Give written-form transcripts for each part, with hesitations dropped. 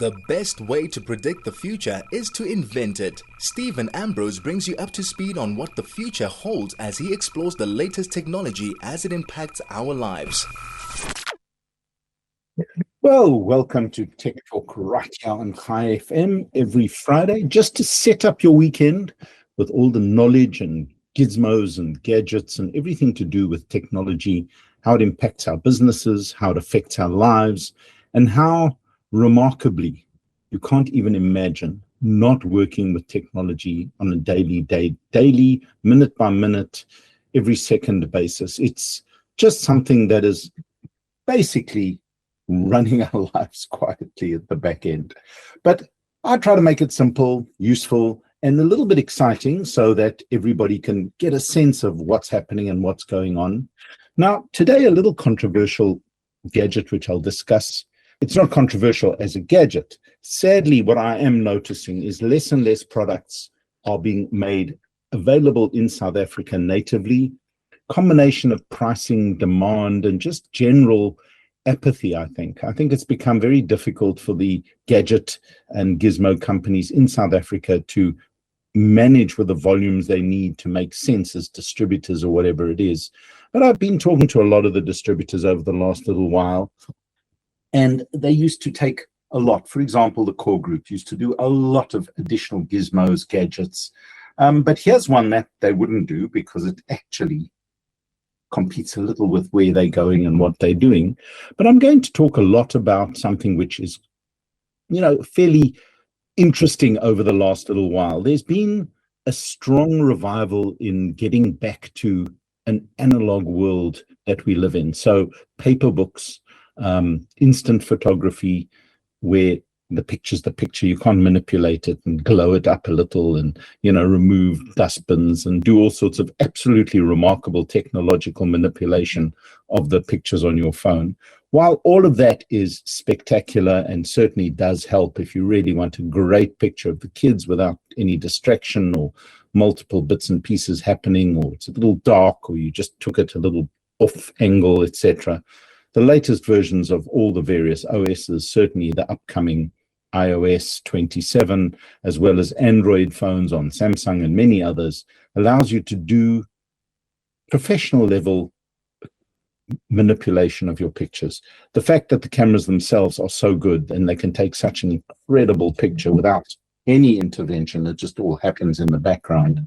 The best way to predict the future is to invent it. Stephen Ambrose brings you up to speed on what the future holds as he explores the latest technology as it impacts our lives. Well, welcome to Tech Talk right here on High FM every Friday, just to set up your weekend with all the knowledge and gizmos and gadgets and everything to do with technology, how it impacts our businesses, how it affects our lives, and how remarkably you can't even imagine not working with technology on a daily, minute by minute, every second basis. It's just something that is basically running our lives quietly at the back end. But I try to make it simple, useful, and a little bit exciting so that everybody can get a sense of what's happening and what's going on. Now, today, a little controversial gadget, which I'll discuss. It's not controversial as a gadget. Sadly, what I am noticing is less and less products are being made available in South Africa natively. Combination of pricing, demand, and just general apathy, I think. I think it's become very difficult for the gadget and gizmo companies in South Africa to manage with the volumes they need to make sense as distributors or whatever it is. But I've been talking to a lot of the distributors over the last little while, and they used to take a lot. For example, the Core Group used to do a lot of additional gizmos, gadgets. But here's one that they wouldn't do because it actually competes a little with where they're going and what they're doing. But I'm going to talk a lot about something which is, fairly interesting over the last little while. There's been a strong revival in getting back to an analog world that we live in. So paper books, instant photography, where the picture's the picture, you can't manipulate it and glow it up a little and, remove dustbins and do all sorts of absolutely remarkable technological manipulation of the pictures on your phone. While all of that is spectacular and certainly does help if you really want a great picture of the kids without any distraction or multiple bits and pieces happening, or it's a little dark, or you just took it a little off angle, etc. The latest versions of all the various OSs, certainly the upcoming iOS 27, as well as Android phones on Samsung and many others, allows you to do professional level manipulation of your pictures. The fact that the cameras themselves are so good and they can take such an incredible picture without any intervention, it just all happens in the background.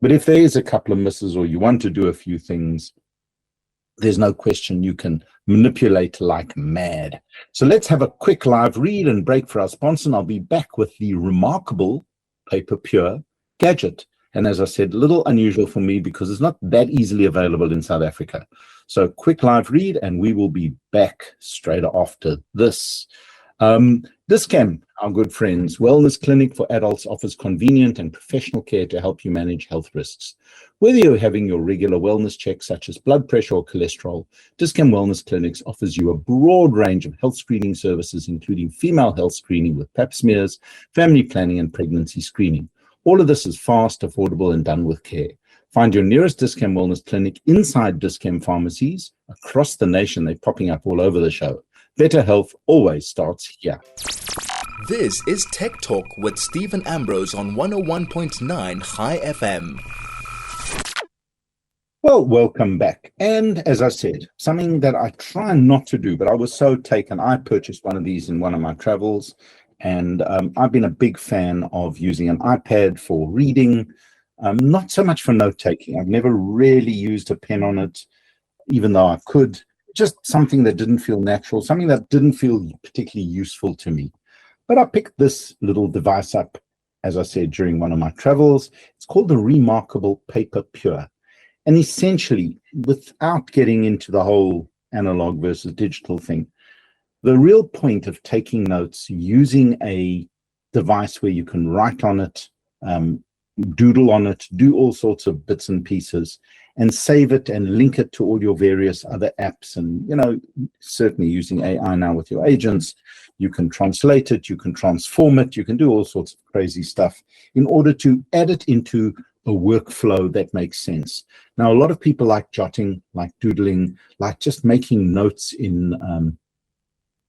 But if there is a couple of misses or you want to do a few things, there's no question you can manipulate like mad. So let's have a quick live read and break for our sponsor, and I'll be back with the remarkable Paper Pure gadget. And as I said, a little unusual for me because it's not that easily available in South Africa. So quick live read, and we will be back straight after this. Dis-Chem, our good friends, wellness clinic for adults, offers convenient and professional care to help you manage health risks. Whether you're having your regular wellness checks such as blood pressure or cholesterol, Dis-Chem Wellness Clinics offers you a broad range of health screening services, including female health screening with pap smears, family planning, and pregnancy screening. All of this is fast, affordable, and done with care. Find your nearest Dis-Chem Wellness Clinic inside Dis-Chem pharmacies across the nation. They're popping up all over the show. Better health always starts here. This is Tech Talk with Stephen Ambrose on 101.9 High FM. Well, welcome back. And as I said, something that I try not to do, but I was so taken. I purchased one of these in one of my travels, and I've been a big fan of using an iPad for reading, not so much for note-taking. I've never really used a pen on it, even though I could. Just something that didn't feel natural, something that didn't feel particularly useful to me. But I picked this little device up, as I said, during one of my travels. It's called the Remarkable Paper Pure. And essentially, without getting into the whole analog versus digital thing, the real point of taking notes using a device where you can write on it, doodle on it, do all sorts of bits and pieces, and save it and link it to all your various other apps. And, certainly using AI now with your agents, you can translate it, you can transform it, you can do all sorts of crazy stuff in order to add it into a workflow that makes sense. Now, a lot of people like jotting, like doodling, like just making notes in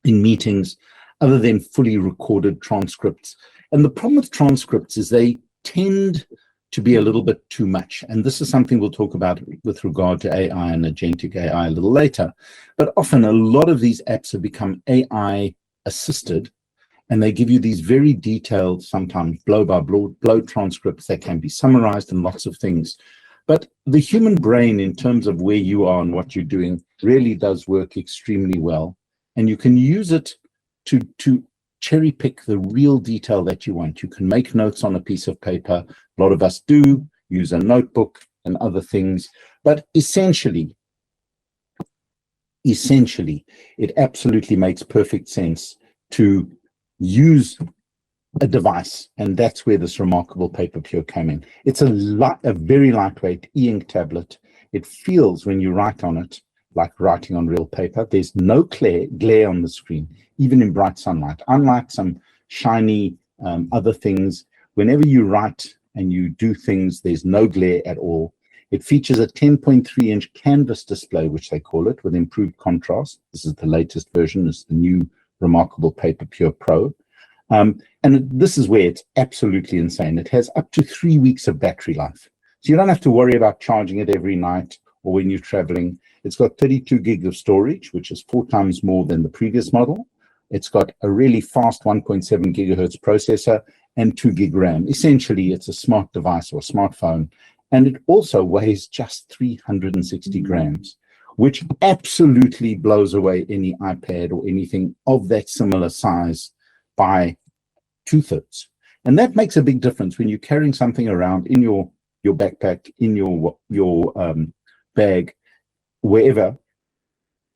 meetings. other than fully recorded transcripts. And the problem with transcripts is they tend to be a little bit too much. And this is something we'll talk about with regard to AI and agentic AI a little later. But often a lot of these apps have become AI assisted, and they give you these very detailed, sometimes blow by blow transcripts that can be summarized and lots of things. But the human brain, in terms of where you are and what you're doing, really does work extremely well. And you can use it to cherry pick the real detail that you want. You can make notes on a piece of paper. A lot of us do use a notebook and other things. But essentially, it absolutely makes perfect sense to use a device, and that's where this remarkable Paper Pure came in. It's a very lightweight e-ink tablet. It feels, when you write on it, like writing on real paper. There's no glare on the screen, even in bright sunlight. Unlike some shiny other things, whenever you write and you do things, there's no glare at all. It features a 10.3-inch canvas display, which they call it, with improved contrast. This is the latest version. It's the new remarkable Paper Pure Pro. And this is where it's absolutely insane. It has up to 3 weeks of battery life. So you don't have to worry about charging it every night or when you're traveling. It's got 32 gigs of storage, which is 4 times more than the previous model. It's got a really fast 1.7 gigahertz processor and 2 gig RAM. Essentially, it's a smart device or a smartphone. And it also weighs just 360 grams, which absolutely blows away any iPad or anything of that similar size by 2/3. And that makes a big difference when you're carrying something around in your backpack, in your bag, wherever.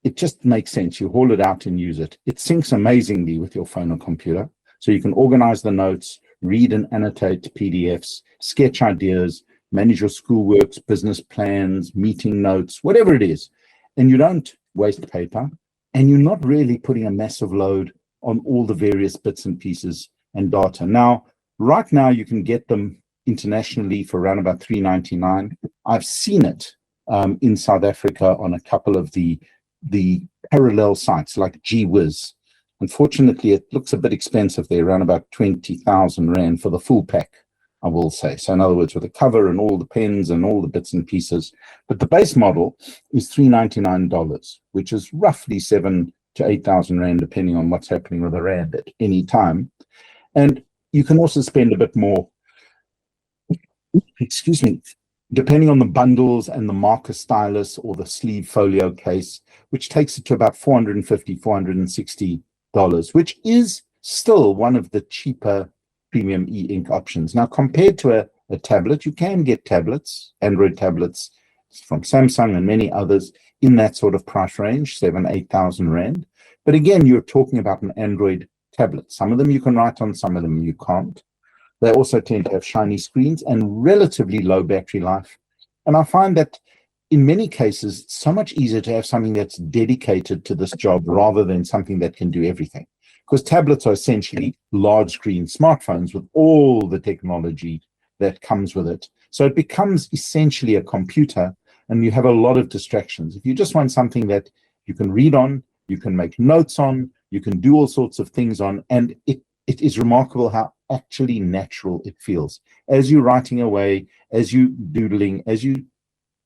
It just makes sense. You haul it out and use it. It syncs amazingly with your phone or computer. So you can organize the notes, read and annotate PDFs, sketch ideas, manage your schoolworks, business plans, meeting notes, whatever it is. And you don't waste paper, and you're not really putting a massive load on all the various bits and pieces and data. Now, right now, you can get them internationally for around about $3.99. I've seen it in South Africa on a couple of the parallel sites like GWiz. Unfortunately, it looks a bit expensive. They're around about 20,000 Rand for the full pack, I will say. So in other words, with the cover and all the pens and all the bits and pieces. But the base model is $399, which is roughly 7,000 to 8,000 Rand, depending on what's happening with the Rand at any time. And you can also spend a bit more, depending on the bundles and the marker stylus or the sleeve folio case, which takes it to about $450, $460, which is still one of the cheaper premium e-ink options. Now, compared to a tablet, you can get tablets, Android tablets from Samsung and many others in that sort of price range, 7,000, 8,000 Rand. But again, you're talking about an Android tablet. Some of them you can write on, some of them you can't. They also tend to have shiny screens and relatively low battery life. And I find that in many cases, it's so much easier to have something that's dedicated to this job rather than something that can do everything. Because tablets are essentially large screen smartphones with all the technology that comes with it. So it becomes essentially a computer, and you have a lot of distractions. If you just want something that you can read on, you can make notes on, you can do all sorts of things on, and it is remarkable how actually natural it feels. As you're writing away, as you doodling,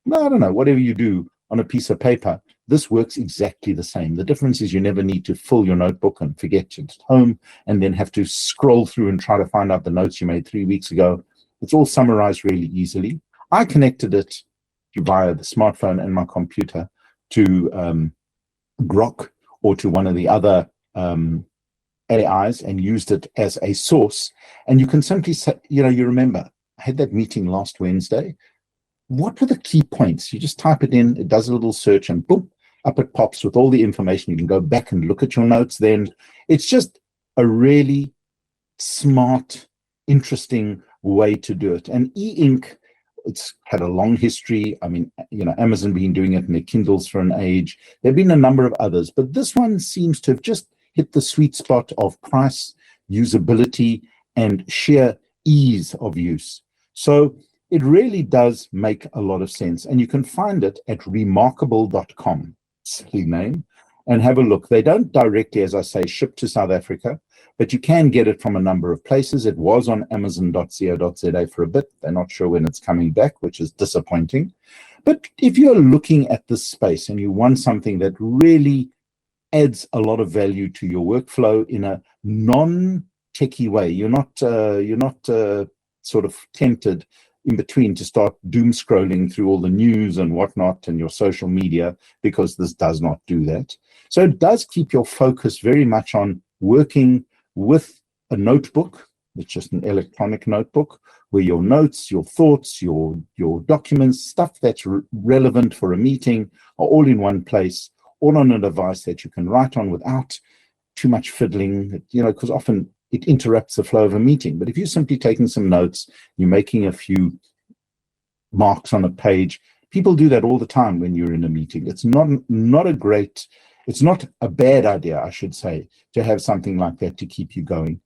whatever you do on a piece of paper, this works exactly the same. The difference is you never need to fill your notebook and forget it at home and then have to scroll through and try to find out the notes you made 3 weeks ago. It's all summarized really easily. I connected it via the smartphone and my computer to Grok or to one of the other AIs and used it as a source. And you can simply say, you remember, I had that meeting last Wednesday. What were the key points? You just type it in, it does a little search, and boom, up it pops with all the information. You can go back and look at your notes then. It's just a really smart, interesting way to do it. And e-ink, it's had a long history. I mean, Amazon been doing it in their Kindles for an age. There have been a number of others, but this one seems to have just hit the sweet spot of price, usability, and sheer ease of use. So it really does make a lot of sense. And you can find it at remarkable.com, silly name. and have a look. They don't directly, as I say, ship to South Africa, but you can get it from a number of places. It was on Amazon.co.za for a bit. They're not sure when it's coming back, which is disappointing. But if you're looking at this space and you want something that really adds a lot of value to your workflow in a non-techie way, you're not sort of tempted in between to start doom scrolling through all the news and whatnot and your social media, because this does not do that. So it does keep your focus very much on working with a notebook. It's just an electronic notebook where your notes, your thoughts, your documents, stuff that's relevant for a meeting are all in one place, all on a device that you can write on without too much fiddling, because often it interrupts the flow of a meeting. But if you're simply taking some notes, you're making a few marks on a page. People do that all the time when you're in a meeting. It's not a bad idea, I should say, to have something like that to keep you going.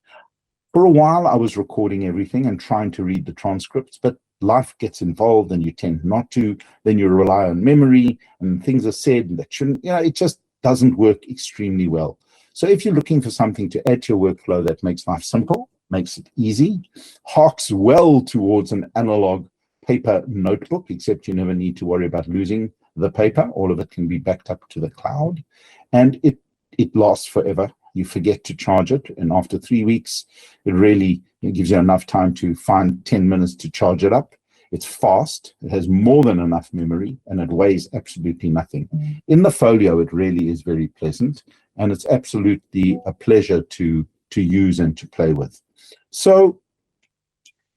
For a while, I was recording everything and trying to read the transcripts, but life gets involved and you tend not to. Then you rely on memory and things are said that shouldn't, it just doesn't work extremely well. So if you're looking for something to add to your workflow that makes life simple, makes it easy, harks well towards an analog paper notebook, except you never need to worry about losing the paper. All of it can be backed up to the cloud, and it lasts forever. You forget to charge it, and after 3 weeks, it really gives you enough time to find 10 minutes to charge it up. It's fast, it has more than enough memory, and it weighs absolutely nothing. In the folio, it really is very pleasant, and it's absolutely a pleasure to use and to play with. So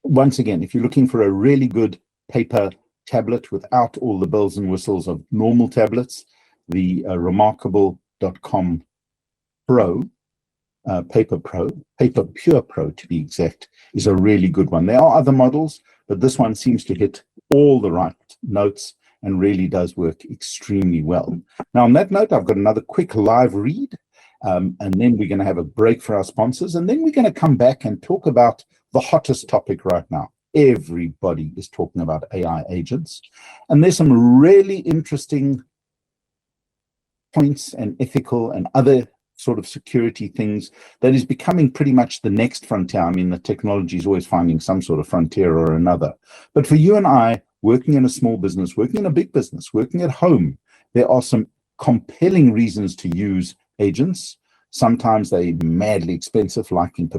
once again, if you're looking for a really good paper tablet without all the bells and whistles of normal tablets, the Remarkable.com Pro, Paper Pure Pro to be exact, is a really good one. There are other models, but this one seems to hit all the right notes and really does work extremely well. Now, on that note, I've got another quick live read, and then we're going to have a break for our sponsors, and then we're going to come back and talk about the hottest topic right now. Everybody is talking about AI agents, and there's some really interesting points and ethical and other sort of security things that is becoming pretty much the next frontier. I mean, the technology is always finding some sort of frontier or another. But for you and I, working in a small business, working in a big business, working at home, there are some compelling reasons to use agents. Sometimes they're madly expensive, like in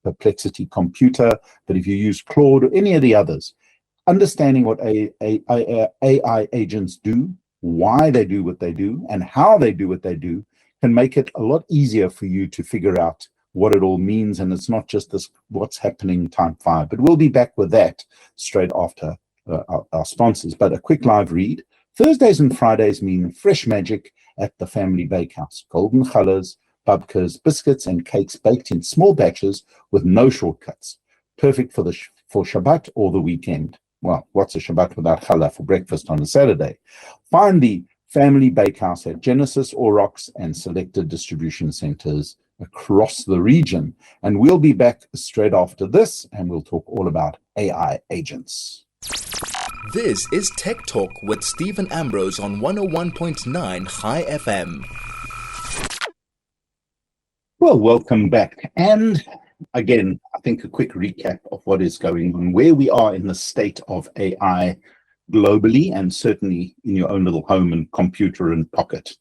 Perplexity Computer, but if you use Claude or any of the others, understanding what AI agents do, why they do what they do, and how they do what they do can make it a lot easier for you to figure out what it all means. And it's not just this what's happening type 5, but we'll be back with that straight after our sponsors. But a quick live read. Thursdays and Fridays mean fresh magic at the Family Bakehouse. Golden challah, babkas, biscuits and cakes baked in small batches with no shortcuts. Perfect for Shabbat or the weekend. Well, what's a Shabbat without challah for breakfast on a Saturday? Find the Family Bakehouse at Genesis, Aurochs, and selected distribution centers across the region. And we'll be back straight after this, and we'll talk all about AI agents. This is Tech Talk with Stephen Ambrose on 101.9 High FM. Well, welcome back. And again, I think a quick recap of what is going on, where we are in the state of AI globally, and certainly in your own little home and computer and pocket.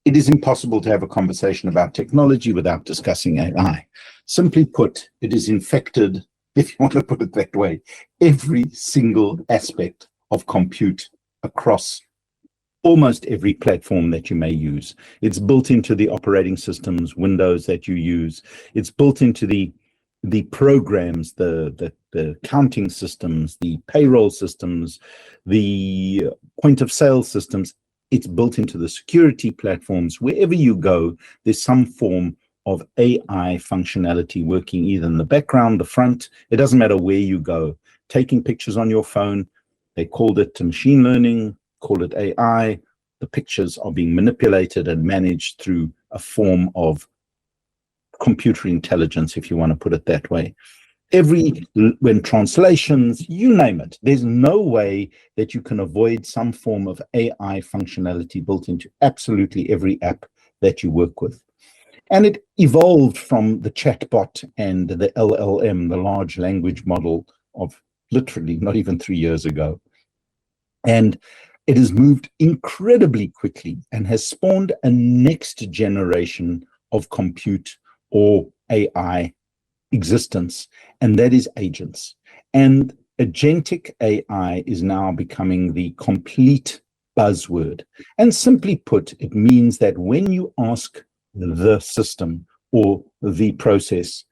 It is impossible to have a conversation about technology without discussing AI. Simply put, it is infected, if you want to put it that way, every single aspect of compute across almost every platform that you may use. It's built into the operating systems, Windows that you use. It's built into the programs, the accounting systems, the payroll systems, the point of sale systems. It's built into the security platforms. Wherever you go, there's some form of AI functionality working either in the background, the front. It doesn't matter where you go. Taking pictures on your phone, they called it machine learning, call it AI. The pictures are being manipulated and managed through a form of computer intelligence, if you want to put it that way. When translations, you name it, there's no way that you can avoid some form of AI functionality built into absolutely every app that you work with. And it evolved from the chatbot and the LLM, the large language model, of literally not even 3 years ago. And it has moved incredibly quickly and has spawned a next generation of compute or AI existence, and that is agents. And agentic AI is now becoming the complete buzzword. And simply put, it means that when you ask the system or the process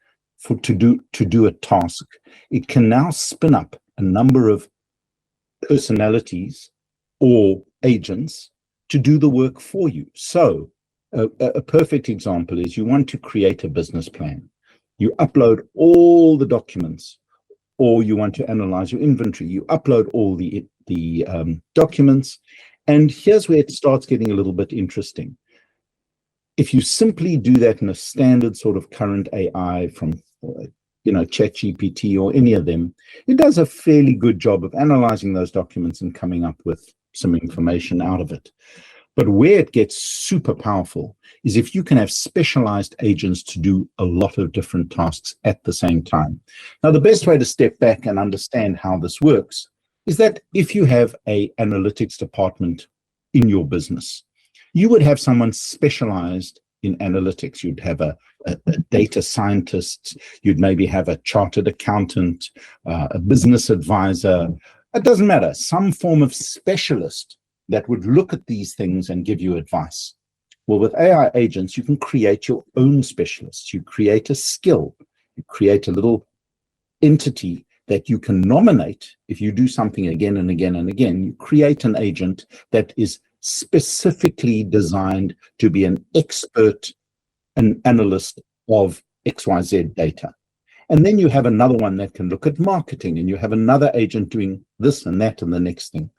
to do a task, it can now spin up a number of personalities or agents to do the work for you. So a perfect example is you want to create a business plan. You upload all the documents, or you want to analyze your inventory. You upload all the documents, and here's where it starts getting a little bit interesting. If you simply do that in a standard sort of current AI from ChatGPT or any of them, it does a fairly good job of analyzing those documents and coming up with some information out of it. But where it gets super powerful is if you can have specialized agents to do a lot of different tasks at the same time. Now, the best way to step back and understand how this works is that if you have an analytics department in your business, you would have someone specialized in analytics. You'd have a data scientist, you'd maybe have a chartered accountant, a business advisor. It doesn't matter, some form of specialist that would look at these things and give you advice. Well, with AI agents, you can create your own specialists. You create a skill, you create a little entity that you can nominate. If you do something again and again and again, you create an agent that is specifically designed to be an expert, an analyst of XYZ data. And then you have another one that can look at marketing, and you have another agent doing this and that and the next thing.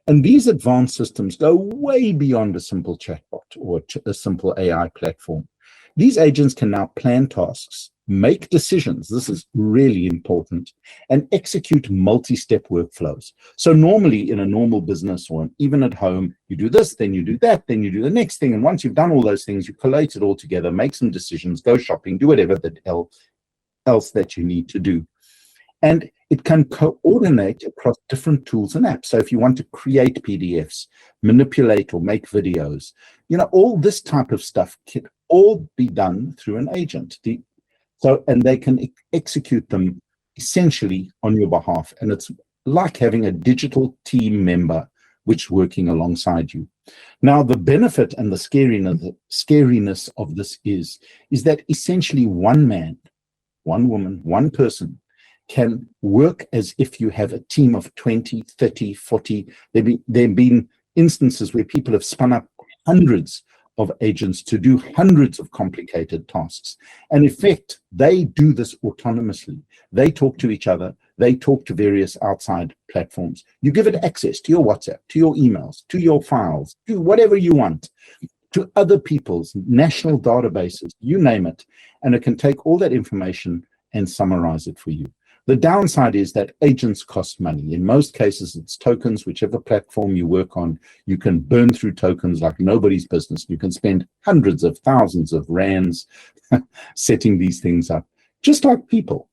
And these advanced systems go way beyond a simple chatbot or a simple AI platform. These agents can now plan tasks, make decisions, this is really important, and execute multi-step workflows. So normally in a normal business or even at home, you do this, then you do that, then you do the next thing. And once you've done all those things, you collate it all together, make some decisions, go shopping, do whatever else that you need to do. And it can coordinate across different tools and apps. So if you want to create PDFs, manipulate or make videos, all this type of stuff can all be done through an agent. And they can execute them essentially on your behalf. And it's like having a digital team member which is working alongside you. Now, the benefit and the scariness of this is that essentially one man, one woman, one person can work as if you have a team of 20, 30, 40. There have been instances where people have spun up hundreds of agents to do hundreds of complicated tasks. And in fact, they do this autonomously. They talk to each other. They talk to various outside platforms. You give it access to your WhatsApp, to your emails, to your files, to whatever you want, to other people's national databases, you name it. And it can take all that information and summarize it for you. The downside is that agents cost money. In most cases, it's tokens. Whichever platform you work on, you can burn through tokens like nobody's business. You can spend hundreds of thousands of rands setting these things up, just like people.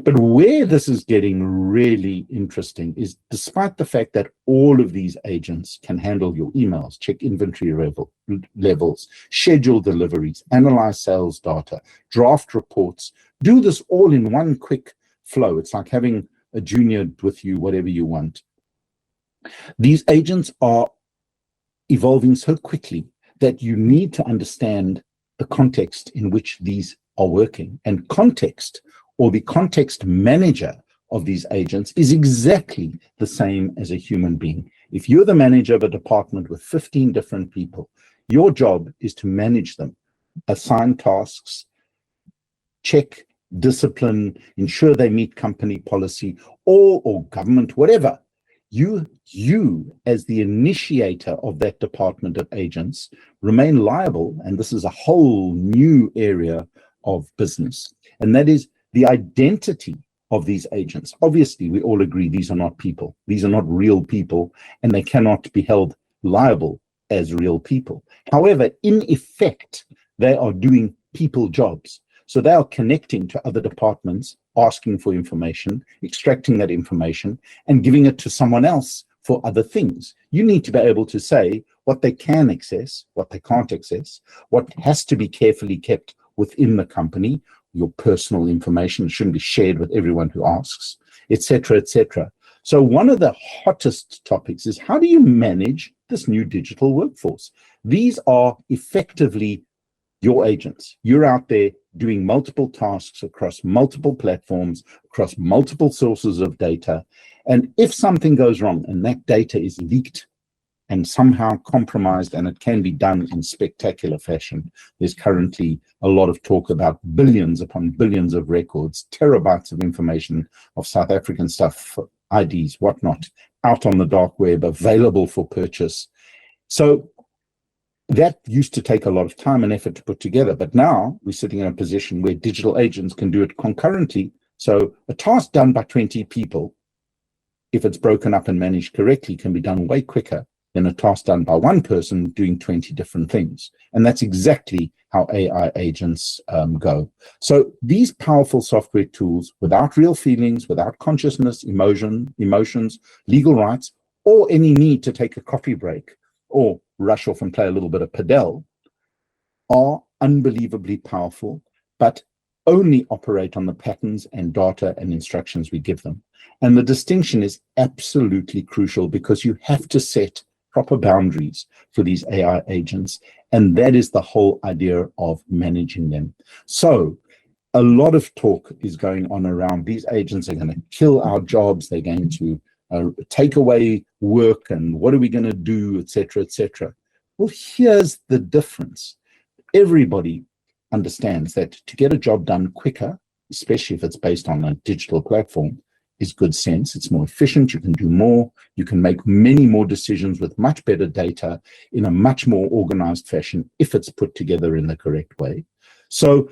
But where this is getting really interesting is despite the fact that all of these agents can handle your emails, check inventory levels, schedule deliveries, analyze sales data, draft reports, do this all in one quick flow. It's like having a junior with you, whatever you want. These agents are evolving so quickly that you need to understand the context in which these are working. And context, or the context manager of these agents, is exactly the same as a human being. If you're the manager of a department with 15 different people, your job is to manage them, assign tasks, check discipline, ensure they meet company policy or government, whatever. You as the initiator of that department of agents remain liable, and this is a whole new area of business, and that is the identity of these agents. Obviously, we all agree these are not people. These are not real people, and they cannot be held liable as real people. However, in effect, they are doing people jobs. So they are connecting to other departments, asking for information, extracting that information, and giving it to someone else for other things. You need to be able to say what they can access, what they can't access, what has to be carefully kept within the company. Your personal information shouldn't be shared with everyone who asks, etc., etc. So one of the hottest topics is, how do you manage this new digital workforce? These are effectively your agents. You're out there doing multiple tasks across multiple platforms, across multiple sources of data. And if something goes wrong and that data is leaked and somehow compromised, and it can be done in spectacular fashion. There's currently a lot of talk about billions upon billions of records, terabytes of information of South African stuff, IDs, whatnot, out on the dark web, available for purchase. So that used to take a lot of time and effort to put together, but now we're sitting in a position where digital agents can do it concurrently. So a task done by 20 people, if it's broken up and managed correctly, can be done way quicker than a task done by one person doing 20 different things. And that's exactly how AI agents go. So these powerful software tools, without real feelings, without consciousness, emotions, legal rights, or any need to take a coffee break or rush off and play a little bit of padel, are unbelievably powerful, but only operate on the patterns and data and instructions we give them. And the distinction is absolutely crucial, because you have to set proper boundaries for these AI agents, and that is the whole idea of managing them. So a lot of talk is going on around these agents are going to kill our jobs, they're going to take away work, and what are we going to do, etc., etc. Well, here's the difference. Everybody understands that to get a job done quicker, especially if it's based on a digital platform, is good sense. It's more efficient. You can do more. You can make many more decisions with much better data in a much more organized fashion if it's put together in the correct way. So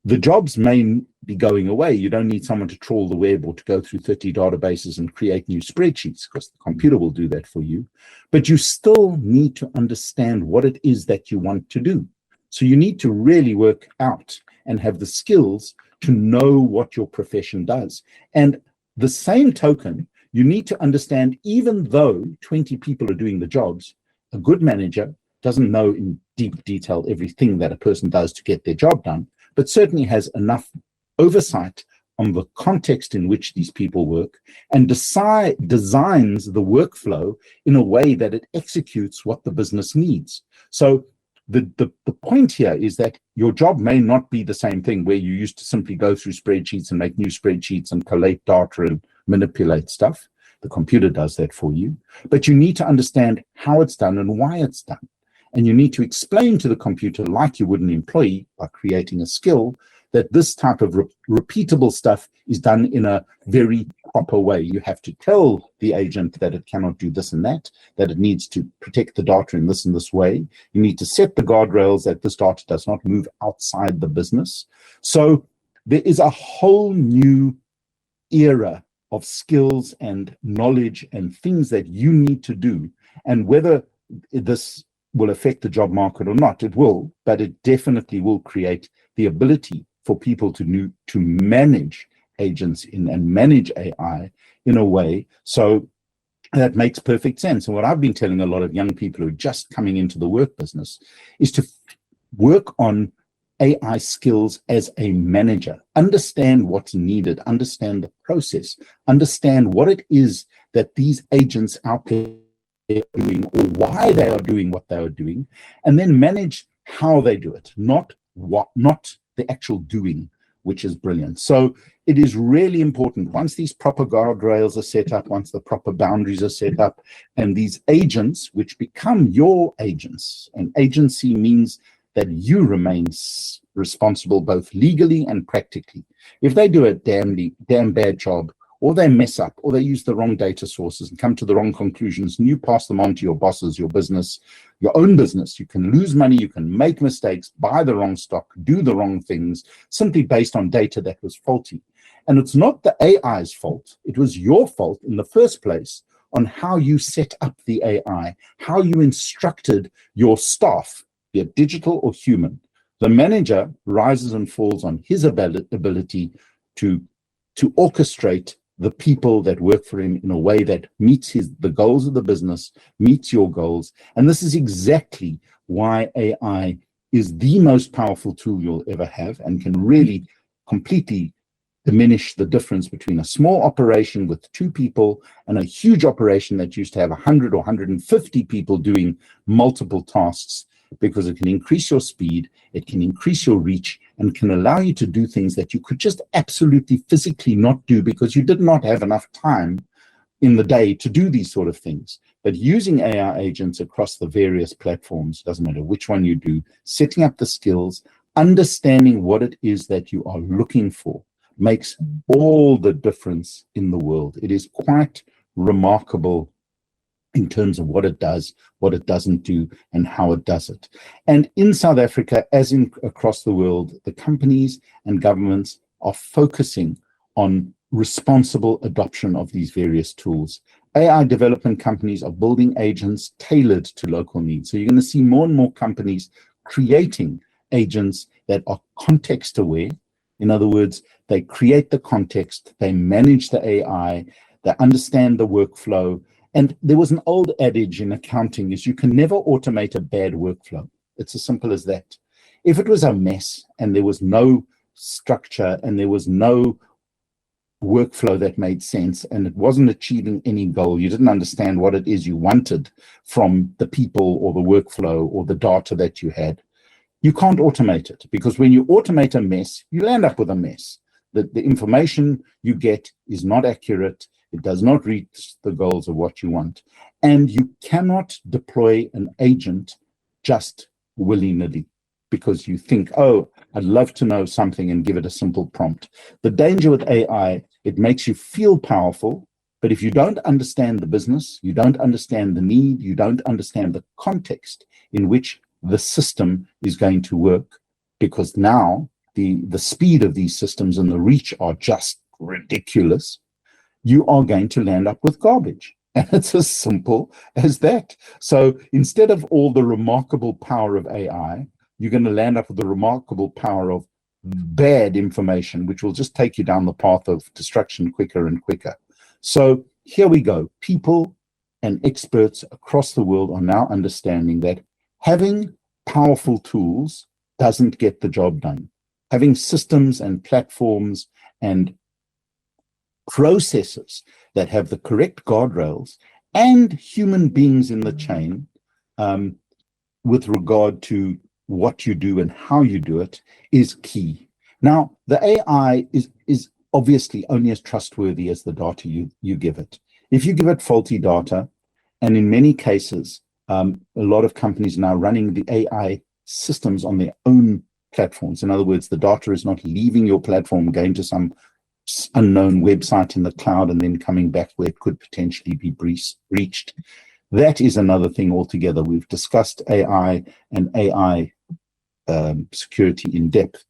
the jobs may be going away. You don't need someone to trawl the web or to go through 30 databases and create new spreadsheets, because the computer will do that for you. But you still need to understand what it is that you want to do. So you need to really work out and have the skills to know what your profession does. And the same token, you need to understand, even though 20 people are doing the jobs, a good manager doesn't know in deep detail everything that a person does to get their job done, but certainly has enough oversight on the context in which these people work, and designs the workflow in a way that it executes what the business needs. So the point here is that your job may not be the same thing, where you used to simply go through spreadsheets and make new spreadsheets and collate data and manipulate stuff. The computer does that for you. But you need to understand how it's done and why it's done. And you need to explain to the computer, like you would an employee, by creating a skill, that this type of repeatable stuff is done in a very proper way. You have to tell the agent that it cannot do this and that it needs to protect the data in this and this way. You need to set the guardrails that this data does not move outside the business. So there is a whole new era of skills and knowledge and things that you need to do. And whether this will affect the job market or not, it will, but it definitely will create the ability for people to manage agents and manage AI in a way so that makes perfect sense. And what I've been telling a lot of young people who are just coming into the work business is to work on AI skills as a manager. Understand what's needed, understand the process, understand what it is that these agents out there are doing, or why they are doing what they are doing, and then manage how they do it, not the actual doing, which is brilliant. So it is really important, once these proper guardrails are set up, once the proper boundaries are set up, and these agents, which become your agents, and agency means that you remain responsible both legally and practically. If they do a damn bad job, or they mess up, or they use the wrong data sources and come to the wrong conclusions, and you pass them on to your bosses, your business, your own business, you can lose money, you can make mistakes, buy the wrong stock, do the wrong things, simply based on data that was faulty. And it's not the AI's fault. It was your fault in the first place on how you set up the AI, how you instructed your staff, be it digital or human. The manager rises and falls on his ability to orchestrate the people that work for him in a way that meets the goals of the business, meets your goals. And this is exactly why AI is the most powerful tool you'll ever have and can really completely diminish the difference between a small operation with 2 people and a huge operation that used to have 100 or 150 people doing multiple tasks, because it can increase your speed, it can increase your reach, and can allow you to do things that you could just absolutely physically not do because you did not have enough time in the day to do these sort of things. But using AI agents across the various platforms, doesn't matter which one you do, setting up the skills, understanding what it is that you are looking for, makes all the difference in the world. It is quite remarkable in terms of what it does, what it doesn't do, and how it does it. And in South Africa, as in across the world, the companies and governments are focusing on responsible adoption of these various tools. AI development companies are building agents tailored to local needs. So you're going to see more and more companies creating agents that are context aware. In other words, they create the context, they manage the AI, they understand the workflow. And there was an old adage in accounting is you can never automate a bad workflow. It's as simple as that. If it was a mess and there was no structure and there was no workflow that made sense and it wasn't achieving any goal, you didn't understand what it is you wanted from the people or the workflow or the data that you had, you can't automate it, because when you automate a mess, you'll end up with a mess. The information you get is not accurate. It does not reach the goals of what you want. And you cannot deploy an agent just willy-nilly because you think, oh, I'd love to know something and give it a simple prompt. The danger with AI, it makes you feel powerful, but if you don't understand the business, you don't understand the need, you don't understand the context in which the system is going to work, because now the speed of these systems and the reach are just ridiculous, you are going to land up with garbage. And it's as simple as that. So instead of all the remarkable power of AI, you're going to land up with the remarkable power of bad information, which will just take you down the path of destruction quicker and quicker. So here we go. People and experts across the world are now understanding that having powerful tools doesn't get the job done. Having systems and platforms and processes that have the correct guardrails and human beings in the chain with regard to what you do and how you do it is key. Now, the AI is obviously only as trustworthy as the data you give it. If you give it faulty data, and in many cases, a lot of companies now running the AI systems on their own platforms. In other words, the data is not leaving your platform, going to some unknown website in the cloud and then coming back where it could potentially be breached. That is another thing altogether. We've discussed AI and AI security in depth.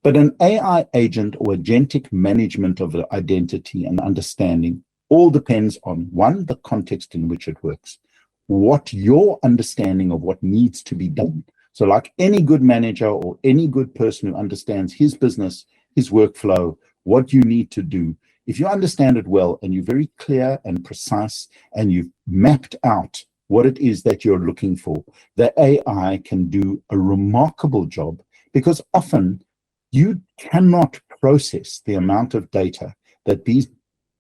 But an AI agent or agentic management of the identity and understanding all depends on, one, the context in which it works, what your understanding of what needs to be done. So like any good manager or any good person who understands his business, his workflow, what you need to do, if you understand it well and you're very clear and precise and you've mapped out what it is that you're looking for, the AI can do a remarkable job, because often you cannot process the amount of data that these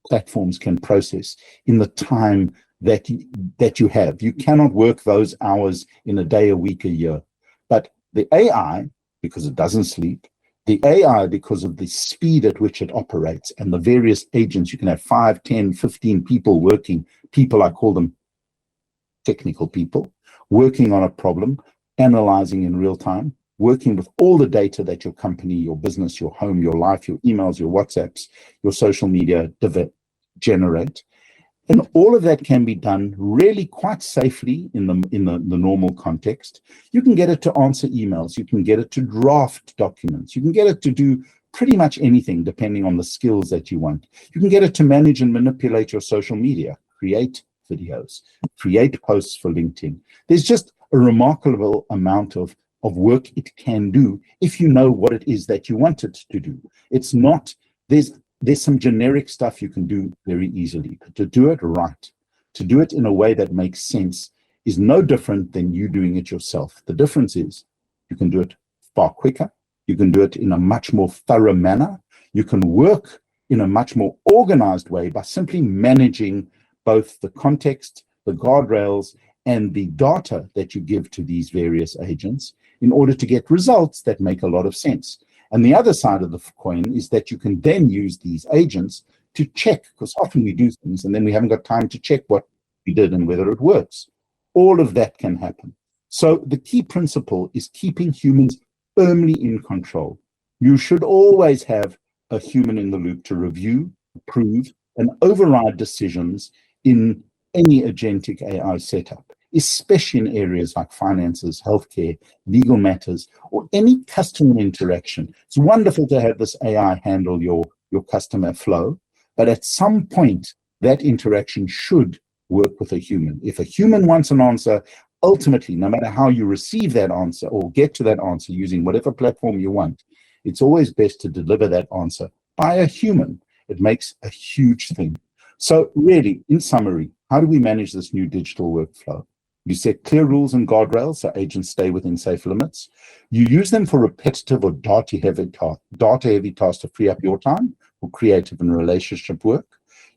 platforms can process in the time that you have. You cannot work those hours in a day, a week, a year. But the AI, because it doesn't sleep, the AI, because of the speed at which it operates and the various agents, you can have 5, 10, 15 people working, people, I call them technical people, working on a problem, analyzing in real time, working with all the data that your company, your business, your home, your life, your emails, your WhatsApps, your social media generate. And all of that can be done really quite safely in the normal context. You can get it to answer emails. You can get it to draft documents. You can get it to do pretty much anything depending on the skills that you want. You can get it to manage and manipulate your social media, create videos, create posts for LinkedIn. There's just a remarkable amount of work it can do if you know what it is that you want it to do. It's not, there's some generic stuff you can do very easily, but to do it right, to do it in a way that makes sense is no different than you doing it yourself. The difference is you can do it far quicker. You can do it in a much more thorough manner. You can work in a much more organized way by simply managing both the context, the guardrails, and the data that you give to these various agents in order to get results that make a lot of sense. And the other side of the coin is that you can then use these agents to check, because often we do things and then we haven't got time to check what we did and whether it works. All of that can happen. So the key principle is keeping humans firmly in control. You should always have a human in the loop to review, approve, and override decisions in any agentic AI setup, especially in areas like finances, healthcare, legal matters, or any customer interaction. It's wonderful to have this AI handle your customer flow, but at some point, that interaction should work with a human. If a human wants an answer, ultimately, no matter how you receive that answer or get to that answer using whatever platform you want, it's always best to deliver that answer by a human. It makes a huge thing. So really, in summary, how do we manage this new digital workflow? You set clear rules and guardrails so agents stay within safe limits. You use them for repetitive or data-heavy tasks to free up your time for creative and relationship work.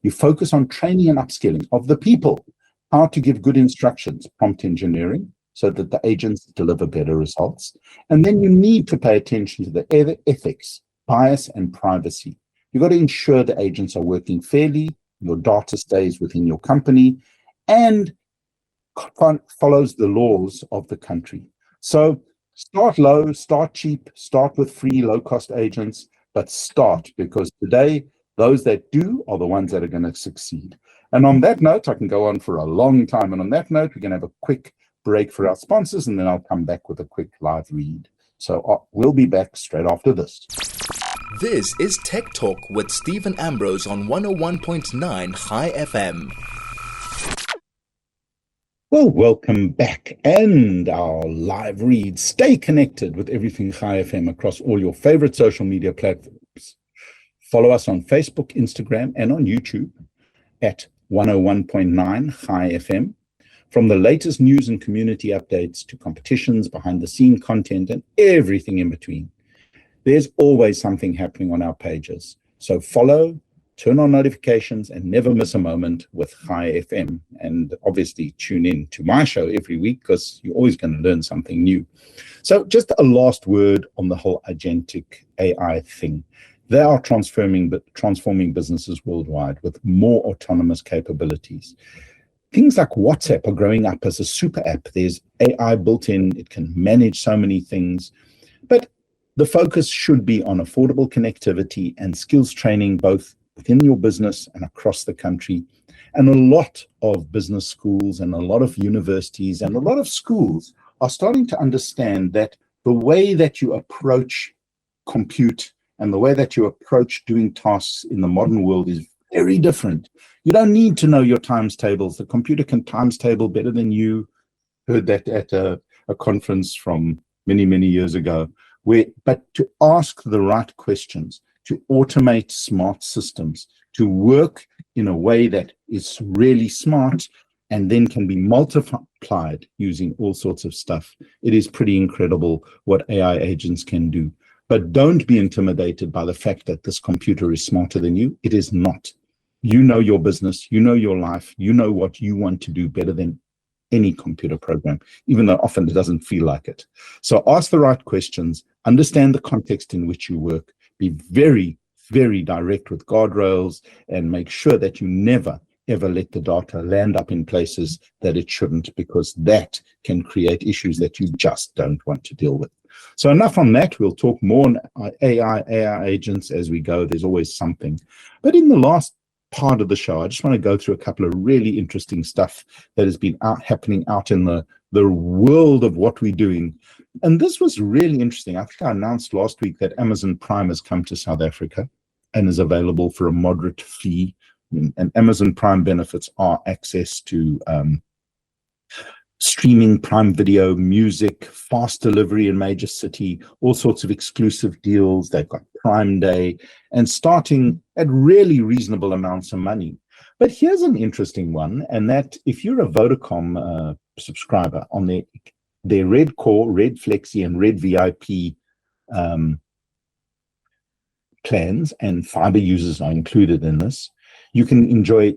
You focus on training and upskilling of the people, how to give good instructions, prompt engineering, so that the agents deliver better results. And then you need to pay attention to the ethics, bias, and privacy. You've got to ensure the agents are working fairly, your data stays within your company, and follows the laws of the country. So start low, start cheap, start with free, low-cost agents, but start, because today, those that do are the ones that are going to succeed. And on that note, I can go on for a long time. And on that note, we're going to have a quick break for our sponsors, and then I'll come back with a quick live read. So we'll be back straight after this. This is Tech Talk with Stephen Ambrose on 101.9 High FM. Well, welcome back, and our live read. Stay connected with everything High FM across all your favorite social media platforms. Follow us on Facebook, Instagram, and on YouTube at 101.9 High FM. From the latest news and community updates to competitions, behind-the-scene content, and everything in between, there's always something happening on our pages. So follow, turn on notifications, and never miss a moment with High FM. And obviously tune in to my show every week, because you're always going to learn something new. So just a last word on the whole agentic AI thing. They are transforming businesses worldwide with more autonomous capabilities. Things like WhatsApp are growing up as a super app. There's AI built in. It can manage so many things. But the focus should be on affordable connectivity and skills training, both within your business and across the country. And a lot of business schools and a lot of universities and a lot of schools are starting to understand that the way that you approach compute and the way that you approach doing tasks in the modern world is very different. You don't need to know your times tables. The computer can times table better than you. Heard that at a conference from many, many years ago. But to ask the right questions, to automate smart systems, to work in a way that is really smart and then can be multiplied using all sorts of stuff. It is pretty incredible what AI agents can do. But don't be intimidated by the fact that this computer is smarter than you. It is not. You know your business, you know your life, you know what you want to do better than any computer program, even though often it doesn't feel like it. So ask the right questions, understand the context in which you work, be very, very direct with guardrails, and make sure that you never, ever let the data land up in places that it shouldn't, because that can create issues that you just don't want to deal with. So enough on that. We'll talk more on AI agents as we go. There's always something. But in the last part of the show, I just want to go through a couple of really interesting stuff that has been happening out in the world of what we're doing. And this was really interesting. I think I announced last week that Amazon Prime has come to South Africa and is available for a moderate fee And Amazon Prime benefits are access to streaming Prime Video, music, fast delivery in major city, all sorts of exclusive deals. They've got Prime Day, and starting at really reasonable amounts of money. But here's an interesting one, and that if you're a Vodacom subscriber on their Red Core, Red Flexi, and Red VIP plans, and fiber users are included in this, you can enjoy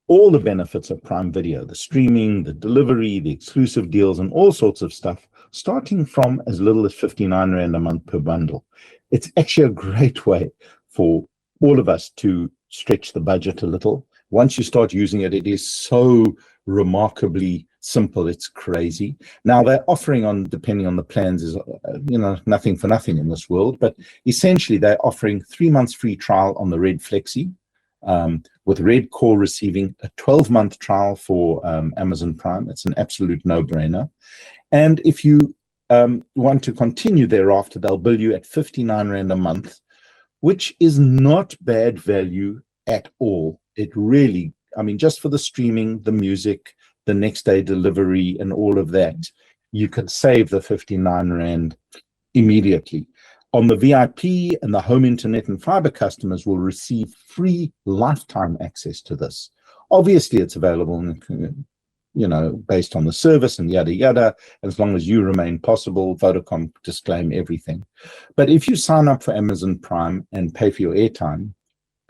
all the benefits of Prime Video, the streaming, the delivery, the exclusive deals, and all sorts of stuff, starting from as little as 59 Rand a month per bundle. It's actually a great way for all of us to stretch the budget a little. Once you start using it, it is so remarkably simple. It's crazy. Now they're offering on, depending on the plans, is nothing for nothing in this world, but essentially they're offering 3 months free trial on the Red Flexi, with Red Core receiving a 12-month trial for Amazon Prime. It's an absolute no-brainer. And if you want to continue thereafter, they'll bill you at 59 Rand a month, which is not bad value at all. It really, just for the streaming, the music, the next day delivery, and all of that, you could save the 59 Rand immediately. On the VIP and the home internet and fiber customers will receive free lifetime access to this. Obviously, it's available, based on the service and yada, yada. As long as you remain possible, Vodacom disclaim everything. But if you sign up for Amazon Prime and pay for your airtime,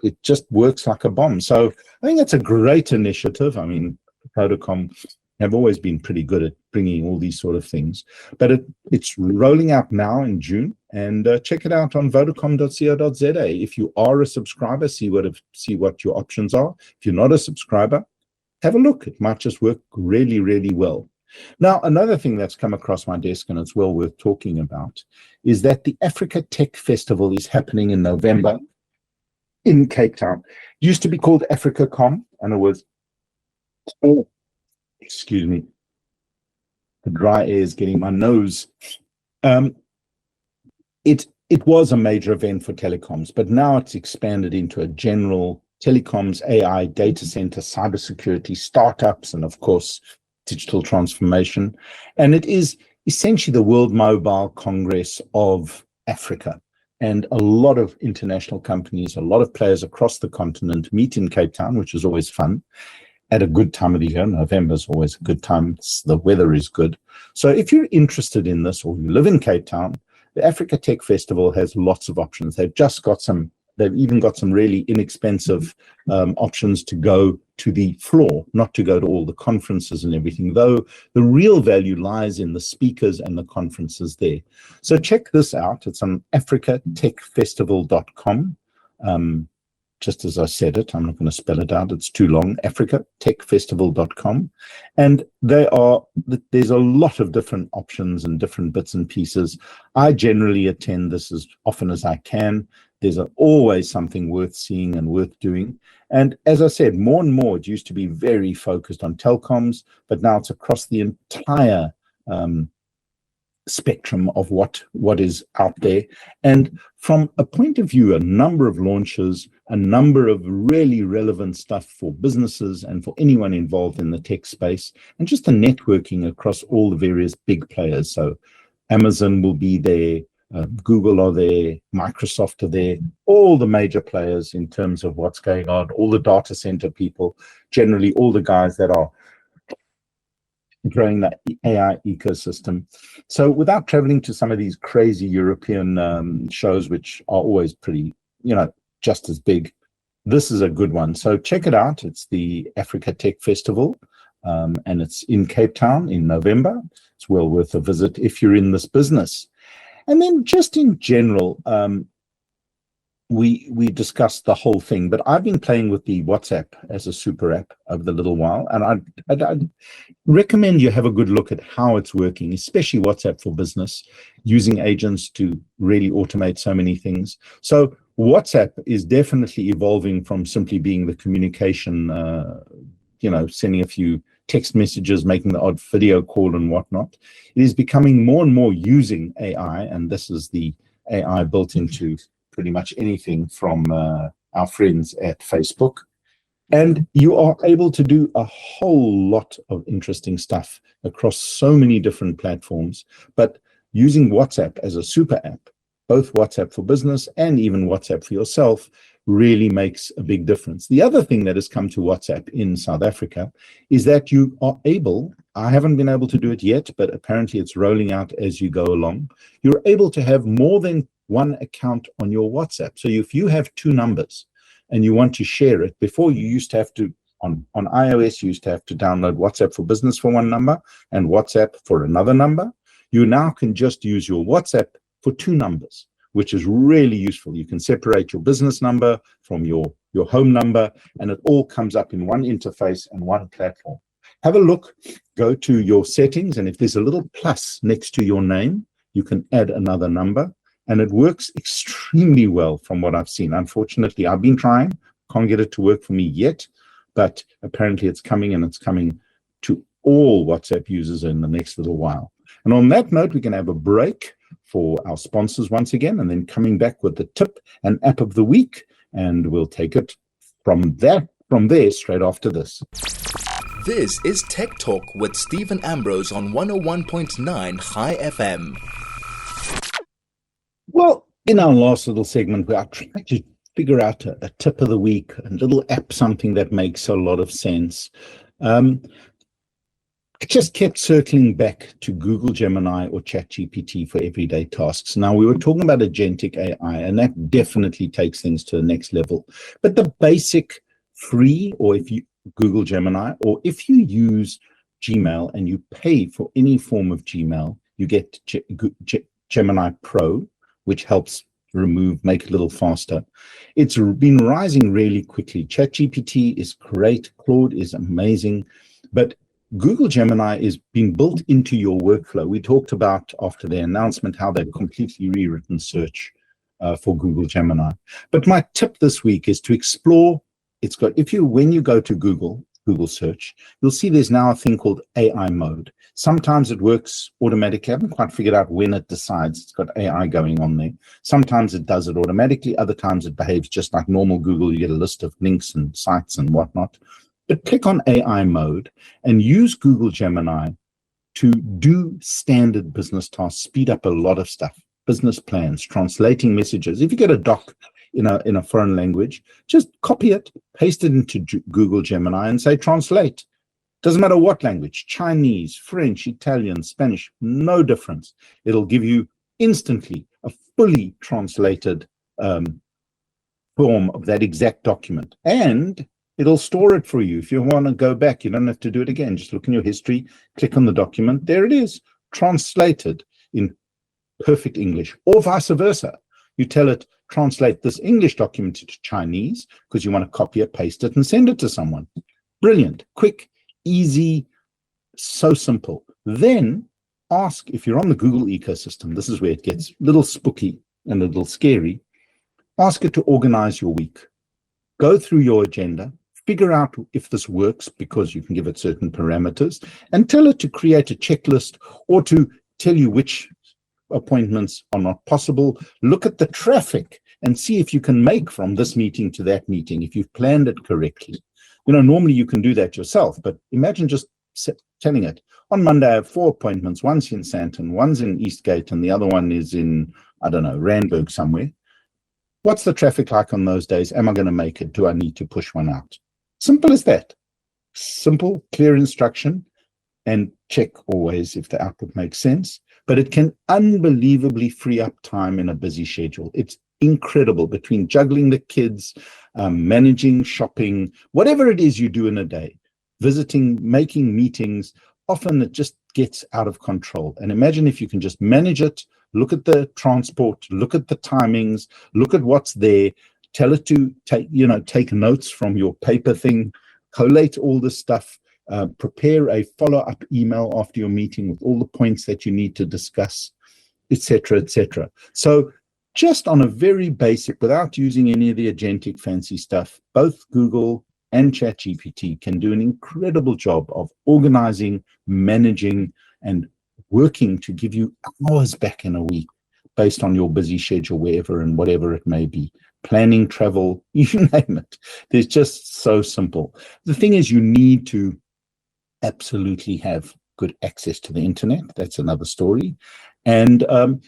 it just works like a bomb. So I think it's a great initiative. Vodacom have always been pretty good at bringing all these sort of things, but it's rolling out now in June, and check it out on vodacom.co.za. If you are a subscriber, see what your options are. If you're not a subscriber, have a look. It might just work really, really well. Now, another thing that's come across my desk, and it's well worth talking about, is that the Africa Tech Festival is happening in November in Cape Town. It used to be called AfricaCom, and it was excuse me, the dry air is getting my nose. It was a major event for telecoms, but now it's expanded into a general telecoms, AI, data center, cybersecurity, startups, and of course, digital transformation. And it is essentially the World Mobile Congress of Africa. And a lot of international companies, a lot of players across the continent meet in Cape Town, which is always fun. At a good time of the year. November is always a good time. The weather is good. So if you're interested in this, or you live in Cape Town, the Africa Tech Festival has lots of options. They've even got some really inexpensive options to go to the floor, not to go to all the conferences and everything, though the real value lies in the speakers and the conferences there. So check this out. It's on africatechfestival.com. Just as I said it, I'm not going to spell it out. It's too long. africatechfestival.com. And there's a lot of different options and different bits and pieces. I generally attend this as often as I can. There's always something worth seeing and worth doing. And as I said, more and more, it used to be very focused on telecoms, but now it's across the entire spectrum of what is out there. And from a point of view, a number of launches, a number of really relevant stuff for businesses and for anyone involved in the tech space, and just the networking across all the various big players. So Amazon will be there, Google are there, Microsoft are there, all the major players in terms of what's going on, all the data center people, generally all the guys that are growing that AI ecosystem. So without traveling to some of these crazy European shows, which are always pretty, just as big, this is a good one. So check it out. It's the Africa Tech Festival, and it's in Cape Town in November. It's well worth a visit if you're in this business. And then just in general, we discussed the whole thing, but I've been playing with the WhatsApp as a super app over the little while, and I'd recommend you have a good look at how it's working, especially WhatsApp for Business, using agents to really automate so many things. So WhatsApp is definitely evolving from simply being the communication, sending a few text messages, making the odd video call and whatnot. It is becoming more and more using AI, and this is the AI built into pretty much anything from our friends at Facebook. And you are able to do a whole lot of interesting stuff across so many different platforms. But using WhatsApp as a super app, both WhatsApp for business and even WhatsApp for yourself, really makes a big difference. The other thing that has come to WhatsApp in South Africa is that you are able, I haven't been able to do it yet, but apparently it's rolling out as you go along. You're able to have more than one account on your WhatsApp. So if you have two numbers and you want to share it, before you used to have to, on iOS, you used to have to download WhatsApp for business for one number and WhatsApp for another number. You now can just use your WhatsApp for two numbers, which is really useful. You can separate your business number from your home number, and it all comes up in one interface and one platform. Have a look, go to your settings, and if there's a little plus next to your name, you can add another number, and it works extremely well from what I've seen. Unfortunately, I've been trying, can't get it to work for me yet, but apparently it's coming, and it's coming to all WhatsApp users in the next little while. And on that note, we can have a break for our sponsors once again, and then coming back with the tip and app of the week, and we'll take it from there straight after this. This is Tech Talk with Stephen Ambrose on 101.9 High FM. Well, in our last little segment, we are trying to figure out a tip of the week, a little app, something that makes a lot of sense. I just kept circling back to Google Gemini or ChatGPT for everyday tasks. Now, we were talking about agentic AI, and that definitely takes things to the next level. But the basic free, or if you Google Gemini, or if you use Gmail and you pay for any form of Gmail, you get Gemini Pro, which helps make it a little faster. It's been rising really quickly. ChatGPT is great. Claude is amazing. But Google Gemini is being built into your workflow. We talked about after the announcement how they've completely rewritten search for Google Gemini. But my tip this week is to explore. When you go to Google search, you'll see there's now a thing called AI mode. Sometimes it works automatically. I haven't quite figured out when it decides it's got AI going on there. Sometimes it does it automatically. Other times it behaves just like normal Google. You get a list of links and sites and whatnot. But click on AI mode and use Google Gemini to do standard business tasks, speed up a lot of stuff, business plans, translating messages. If you get a doc in a foreign language, just copy it, paste it into Google Gemini and say, translate. Doesn't matter what language, Chinese, French, Italian, Spanish, no difference. It'll give you instantly a fully translated form of that exact document. And it'll store it for you. If you want to go back, you don't have to do it again. Just look in your history, click on the document. There it is, translated in perfect English, or vice versa. You tell it, translate this English document to Chinese because you want to copy it, paste it, and send it to someone. Brilliant, quick, easy, so simple. Then ask, if you're on the Google ecosystem, this is where it gets a little spooky and a little scary. Ask it to organize your week. Go through your agenda, figure out if this works because you can give it certain parameters, and tell it to create a checklist or to tell you which appointments are not possible. Look at the traffic and see if you can make from this meeting to that meeting, if you've planned it correctly. Normally you can do that yourself, but imagine just telling it, on Monday I have 4 appointments, one's in Sandton, one's in Eastgate, and the other one is in, I don't know, Randburg somewhere. What's the traffic like on those days? Am I going to make it? Do I need to push one out? Simple as that. Simple, clear instruction, and check always if the output makes sense. But it can unbelievably free up time in a busy schedule. It's incredible, between juggling the kids, managing shopping, whatever it is you do in a day, visiting, making meetings, often it just gets out of control. And imagine if you can just manage it, look at the transport, look at the timings, look at what's there, tell it to take notes from your paper thing, collate all this stuff, prepare a follow-up email after your meeting with all the points that you need to discuss, etc., etc. So just on a very basic, without using any of the agentic fancy stuff, both Google and ChatGPT can do an incredible job of organizing, managing, and working to give you hours back in a week based on your busy schedule, wherever and whatever it may be. planning travel, you name it. They're just so simple. The thing is, you need to absolutely have good access to the internet. That's another story. And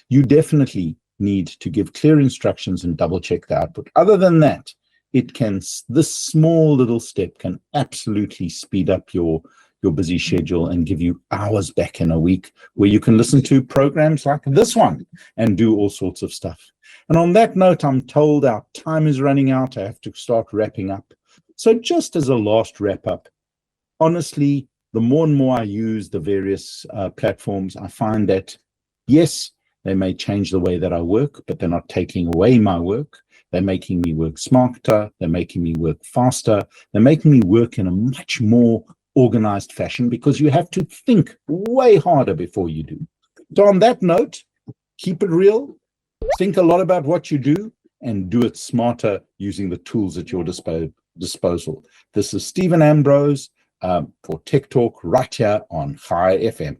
you definitely need to give clear instructions and double check the output. Other than that, this small little step can absolutely speed up your busy schedule and give you hours back in a week where you can listen to programs like this one and do all sorts of stuff. And on that note, I'm told our time is running out. I have to start wrapping up. So just as a last wrap up, honestly, the more and more I use the various platforms, I find that, yes, they may change the way that I work, but they're not taking away my work. They're making me work smarter. They're making me work faster. They're making me work in a much more organized fashion because you have to think way harder before you do. So on that note, keep it real, think a lot about what you do, and do it smarter using the tools at your disposal. This is Stephen Ambrose for Tech Talk right here on Chai FM.